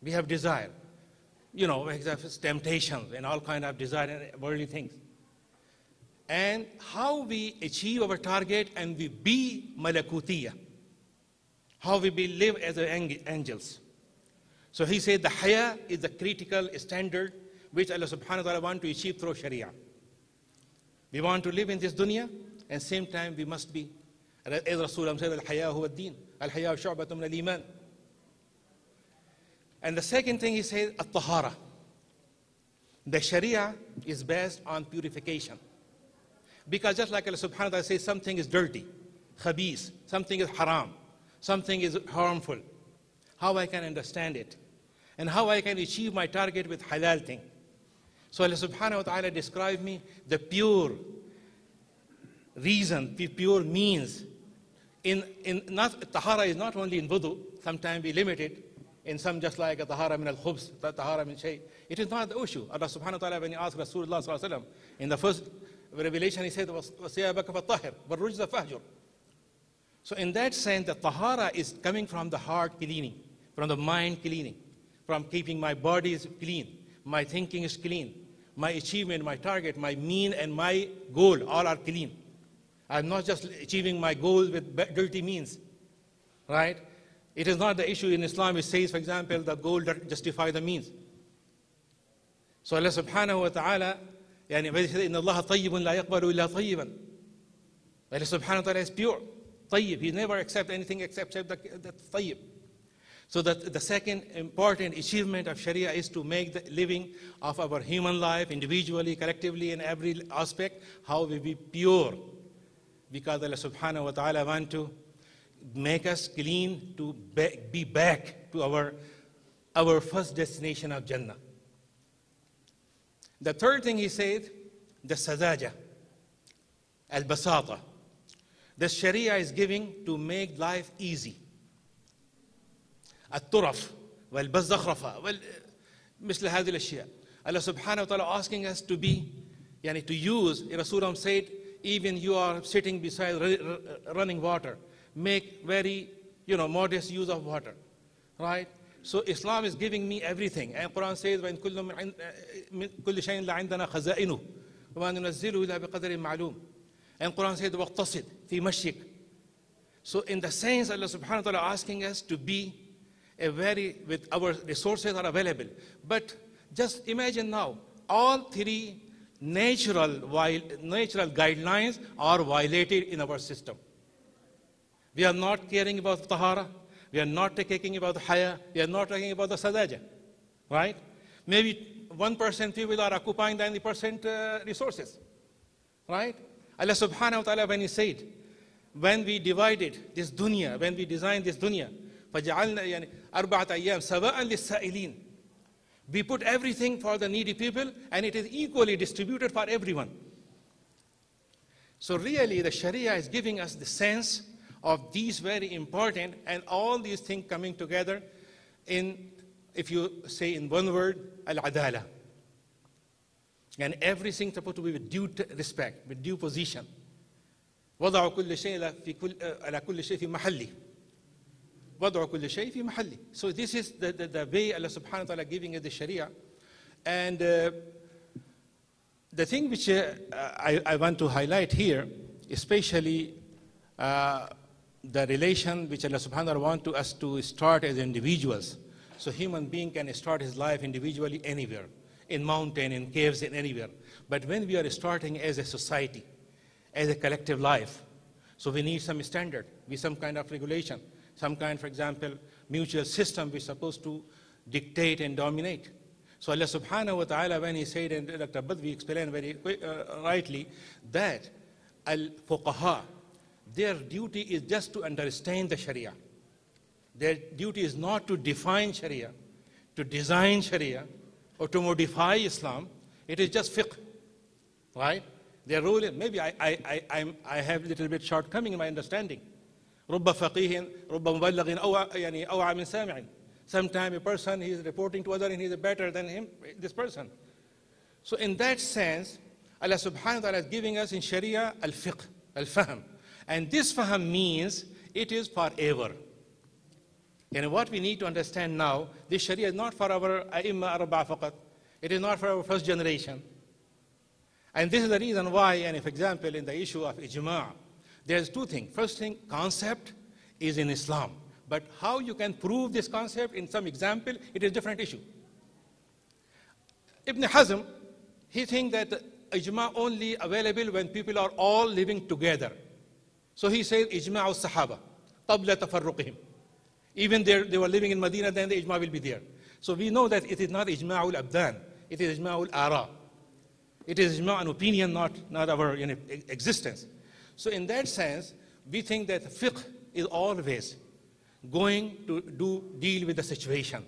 We have desire. We have temptations and all kind of desire and worldly things. And how we achieve our target and we be malakutiyya. How we live as angels. So he said the haya is the critical standard which Allah subhanahu wa ta'ala wants to achieve through Sharia. We want to live in this dunya, and same time we must be. As Rasulullah said, al-haya huwa ad-din, al-haya shu'batun min al-iman. And the second thing he said, at-tahara. The Sharia is based on purification. Because just like Allah subhanahu wa ta'ala says, something is dirty, khabis, something is haram, something is harmful. How I can understand it? And how I can achieve my target with halal thing? So Allah subhanahu wa ta'ala described me the pure reason, the pure means. Tahara is not only in wudu, sometimes we limit it in some, just like a tahara min al-khubs, tahara min shay. It is not the issue. Allah subhanahu wa ta'ala, when he asked Rasulullah sallallahu alaihi wasallam, in the first revelation he said, وَثِيَابَكَ فَطَّهِرْ وَالرُّجْزَ فَهْجُرْ. So in that sense, the tahara is coming from the heart cleaning, from the mind cleaning, from keeping my body is clean, my thinking is clean, my achievement, my target, my mean and my goal, all are clean. I'm not just achieving my goals with dirty means, right? It is not the issue in Islam. It says, for example, the goal justify the means. So Allah subhanahu wa ta'ala, يعني إن الله طيب لا يقبل إلا طيبا. Allah subhanahu wa ta'ala is pure, طيب. He never accepts anything except the طيب. So that the second important achievement of Sharia is to make the living of our human life, individually, collectively, in every aspect, how we be pure. Because Allah subhanahu wa ta'ala wants to make us clean, to be back to our first destination of Jannah. The third thing he said, the sadaja, al-basata. The Sharia is giving to make life easy. الطرف والبزخرفة مثل هذه الأشياء. Allah subhanahu wa ta'ala asking us to be, yani to use, Rasulullah said, even you are sitting beside running water, make very, modest use of water, right? So Islam is giving me everything. And Quran says, وَإِن كُلُّ شَيْءٍ لَعِنْدَنَا خَزَائِنُهُ وَمَا نُنَزِّلُهُ إِلَّا بِقَدْرٍ مَعْلُومٍ. And Quran says, وَاقْتَصِدْ فِي مَشْيِكَ. So in the sense, Allah subhanahu wa ta'ala asking us to be with our resources are available. But just imagine now, all three natural guidelines are violated in our system. We are not caring about tahara. We are not taking about the haya. We are not talking about the sadaja, right? Maybe 1% people are occupying 90% resources, right? Allah subhanahu wa ta'ala, when he said, when we divided this dunya, when we designed this dunya, فَجَعَلْنَا يعني أَرْبَعَةَ أَيَّامٍ سَوَاءً لِلسَّائِلِينَ. We put everything for the needy people, and it is equally distributed for everyone. So really, the Sharia is giving us the sense of these very important, and all these things coming together in, if you say in one word, al-adala. And everything supposed to be with due respect, with due position. وَضَعُ كُلِّ شَيْءٍ على كُلِّ شَيْءٍ فِي مَحَلِّهِ. وَضَعُ كُلِّ شَيْءٍ فِي مَحَلِّهِ. So this is the way Allah subhanahu wa ta'ala giving us the Sharia. And the thing which I want to highlight here, especially the relation which Allah subhanahu wa ta'ala wants us to start as individuals. So human being can start his life individually anywhere, in mountain, in caves, in anywhere. But when we are starting as a society, as a collective life, so we need some standard, some kind of regulation, some kind, for example, mutual system we're supposed to dictate and dominate. So Allah subhanahu wa ta'ala, when he said, and Dr. Badwi explained very rightly, that al-fuqaha, their duty is just to understand the Sharia. Their duty is not to define Sharia, to design Sharia, or to modify Islam. It is just fiqh, right? Their role is, maybe I have a little bit shortcoming in my understanding. رُبَّ فَقِيهٍ رُبَّ مُبَلَّغٍ أَوْعَى مِنْ سَامِعٍ. Sometimes a person, he is reporting to others and he is better than him, this person. So in that sense, Allah subhanahu wa ta'ala is giving us in Sharia al-fiqh, al-fahm. And this fahm means it is forever. And what we need to understand now, this Sharia is not for our ai-imma arba'a faqat. It is not for our first generation. And this is the reason why, and for example, in the issue of ijma', there's two things. First thing, concept is in Islam. But how you can prove this concept in some example, it is a different issue. Ibn Hazm, he thinks that ijma' only available when people are all living together. So he says, ijma' al-sahaba, qabla tafarruqihim. Even they were living in Medina, then the ijma' will be there. So we know that it is not ijma' al-abdan, it is ijma' al-ara. It is ijma' an opinion, not our existence. So in that sense, we think that fiqh is always going to deal with the situation.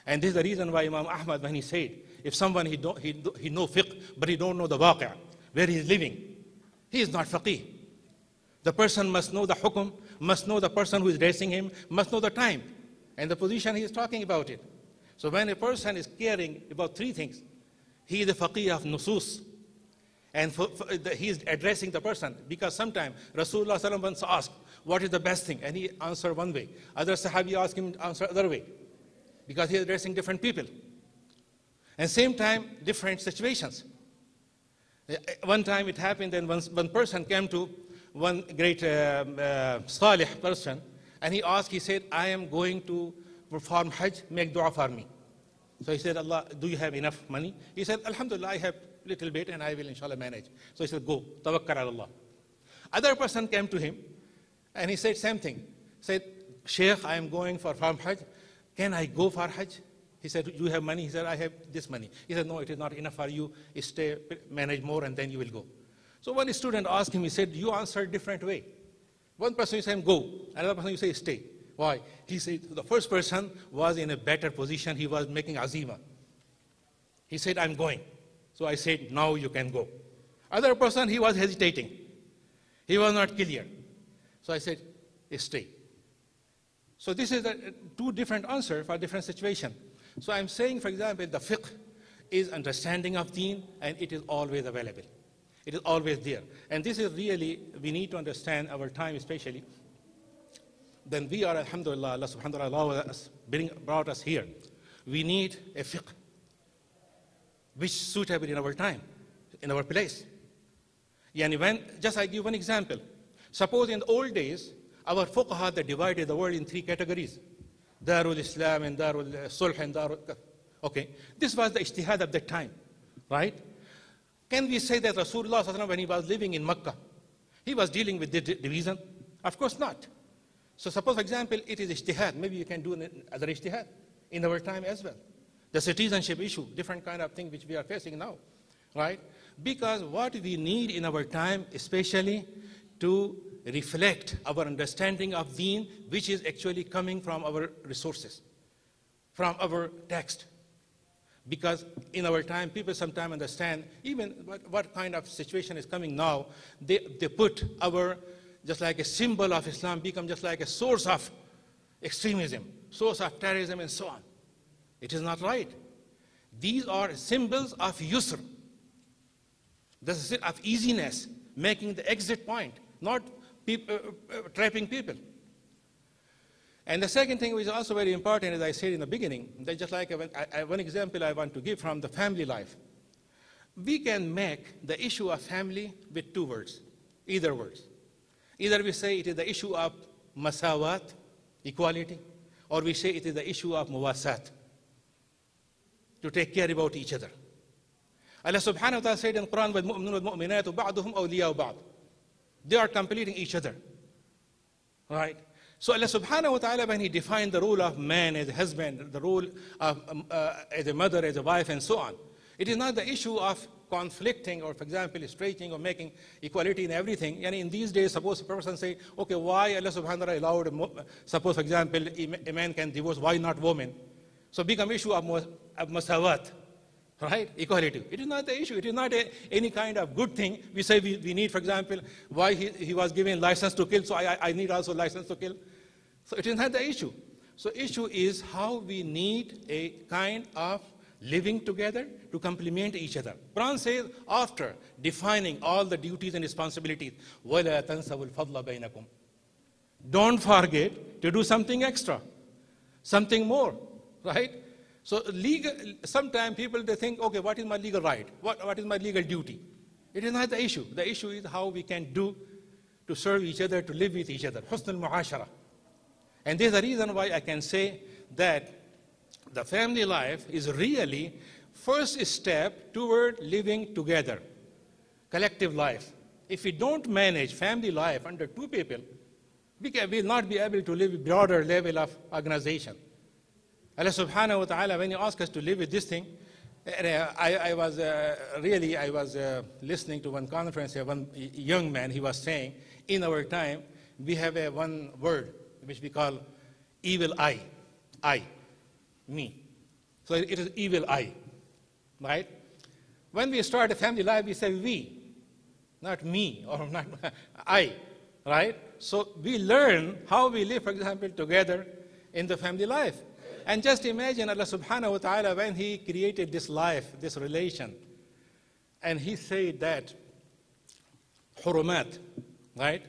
And this is the reason why Imam Ahmad, when he said, if someone he know fiqh, but he don't know the waqi', where he is living, he is not faqih. The person must know the hukum, must know the person who is dressing him, must know the time and the position he is talking about it. So when a person is caring about three things, he is the faqih of nusus, and he is addressing the person, because sometimes Rasulullah sallallahu alaihi wasallam once asked, what is the best thing? And he answered one way. Other Sahabi asked him to answer other way, because he is addressing different people. And same time, different situations. One time it happened, and one person came to one great salih person, and he asked, he said, I am going to perform Hajj, make dua for me. So he said, Allah, do you have enough money? He said, Alhamdulillah, I have little bit and I will inshallah manage. So he said, go, tawakkal ala Allah. Other person came to him and he said same thing. Said, Sheikh, I am going for farm Hajj. Can I go for Hajj? He said, do you have money? He said, I have this money. He said, no, it is not enough for you. Stay, manage more, and then you will go. So one student asked him, he said, you answered different way. One person you say, go. Another person you say, stay. Why? He said, the first person was in a better position. He was making azima. He said, I'm going. So I said, now you can go. Other person, he was hesitating. He was not clear. So I said, stay. So this is two different answers for different situations. So I'm saying, for example, the fiqh is understanding of deen, and it is always available. It is always there. And this is really, we need to understand our time especially. Then we are, alhamdulillah, Allah subhanahu wa ta'ala brought us here. We need a fiqh which is suitable in our time, in our place. Just I give one example. Suppose in the old days, our fuqaha, they divided the world in three categories. Darul Islam and Darul Sulh and Darul... Okay, this was the ijtihad of that time, right? Can we say that Rasulullah sallallahu alaihi wasallam, when he was living in Makkah, he was dealing with this division? Of course not. So suppose, for example, it is ijtihad. Maybe you can do another ijtihad in our time as well. The citizenship issue, different kind of thing which we are facing now, right? Because what we need in our time, especially to reflect our understanding of deen, which is actually coming from our resources, from our text. Because in our time, people sometimes understand, even what kind of situation is coming now, they put our, just like a symbol of Islam, become just like a source of extremism, source of terrorism, and so on. It is not right. These are symbols of yusr, of easiness, making the exit point, not trapping people. And the second thing which is also very important, as I said in the beginning, that just like one example I want to give from the family life. We can make the issue of family with two words, either words. Either we say it is the issue of masawat, equality, or we say it is the issue of muwasat, to take care about each other. Allah subhanahu wa ta'ala said in Quran, وَالْمُؤْمِنُونَ وَالْمُؤْمِنَاتُ بَعْضُهُمْ أَوْلِيَاءُ بَعْضٍ. They are completing each other, right? So Allah subhanahu wa ta'ala, when he defined the role of man as a husband, the role of as a mother, as a wife, and so on, it is not the issue of conflicting or, for example, straightening or making equality in everything. And in these days, suppose a person say, okay, why Allah subhanahu wa ta'ala allowed, suppose, for example, a man can divorce, why not woman? So become issue of masawat, right? Equality. It is not the issue. It is not any kind of good thing. We say we need, for example, why he was given license to kill, so I need also license to kill. So it is not the issue. So issue is how we need a kind of living together to complement each other. Quran says, after defining all the duties and responsibilities, وَلَا تَنْسَوُا الْفَضْلَ بَيْنَكُمْ. Don't forget to do something extra, something more, right? So sometimes people, they think, okay, what is my legal right? What is my legal duty? It is not the issue. The issue is how we can do to serve each other, to live with each other. Husn al-mu'ashara. And there's a reason why I can say that the family life is really first step toward living together, collective life. If we don't manage family life under two people, we will not be able to live a broader level of organization. Allah subhanahu wa ta'ala, when He asked us to live with this thing, I was listening to one conference, one young man, he was saying, in our time, we have one word which we call evil eye, me. So it is evil eye. right? When we start a family life, we say we, not me or not I, right? So we learn how we live, for example, together in the family life. And just imagine Allah subhanahu wa ta'ala, when He created this life, this relation, and He said that hurumat, right?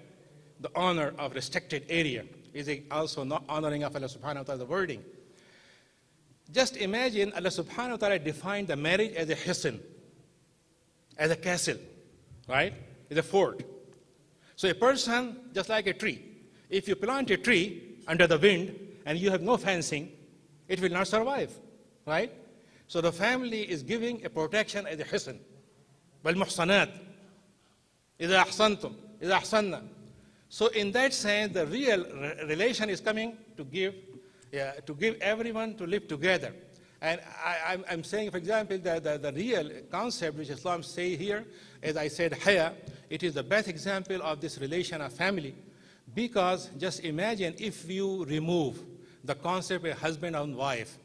The honor of restricted area is also not honoring of Allah subhanahu wa ta'ala, the wording. Just imagine Allah subhanahu wa ta'ala defined the marriage as a hisn, as a castle, right? As a fort. So a person, just like a tree, if you plant a tree under the wind and you have no fencing, it will not survive, right? So the family is giving a protection as a hisn. وَالْمُحْصَنَاتِ إِذَا أَحْصَنْتُمْ إِذَا أَحْصَنَّا. So in that sense, the real relation is coming to give everyone to live together. And I'm saying, for example, that the real concept which Islam say here, as I said, haya, it is the best example of this relation of family. Because just imagine if you remove the concept of husband and wife,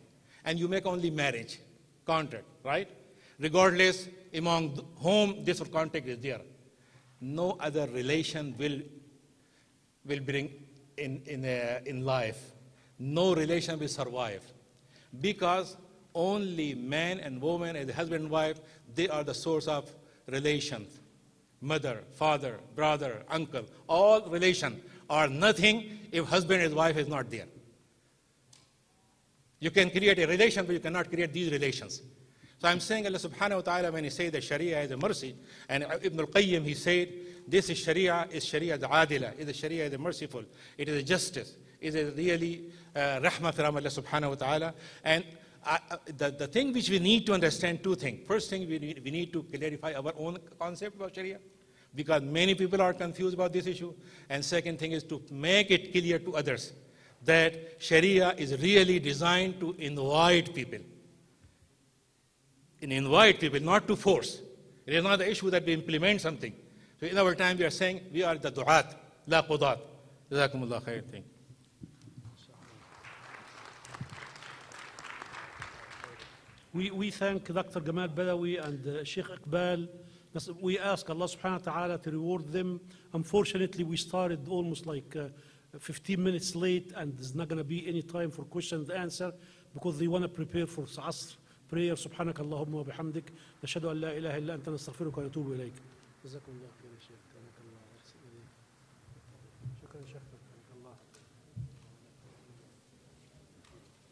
and you make only marriage contract, right? Regardless among whom this contract is there. No other relation will bring in life. No relation will survive. Because only man and woman as husband and wife, they are the source of relations. Mother, father, brother, uncle, all relations are nothing if husband and wife is not there. You can create a relation, but you cannot create these relations. So I'm saying Allah subhanahu wa ta'ala, when He says that Sharia is a mercy, and Ibn al-Qayyim, he said, this is Sharia the adila, is a Sharia the merciful, it is a justice, it is really rahmah from Allah subhanahu wa ta'ala. And the thing which we need to understand, two things. First thing, we need to clarify our own concept about Sharia, because many people are confused about this issue. And second thing is to make it clear to others that Sharia is really designed to invite people. And invite people, not to force. It is not the issue that we implement something. So in our time, we are saying we are the du'at, la qudat. Jazakumullah khair. Thank you. We thank Dr. Gamal Badawi and Sheikh Iqbal. We ask Allah subhanahu wa ta'ala to reward them. Unfortunately, we started almost like 15 minutes late, and there's not going to be any time for question and answer because they want to prepare for Asr prayer. Subhanakallahumma wa bihamdik. Nashhadu an la ilaha illa anta nastaghfiruka wa natubu ilayk. Jazakumullah khairan.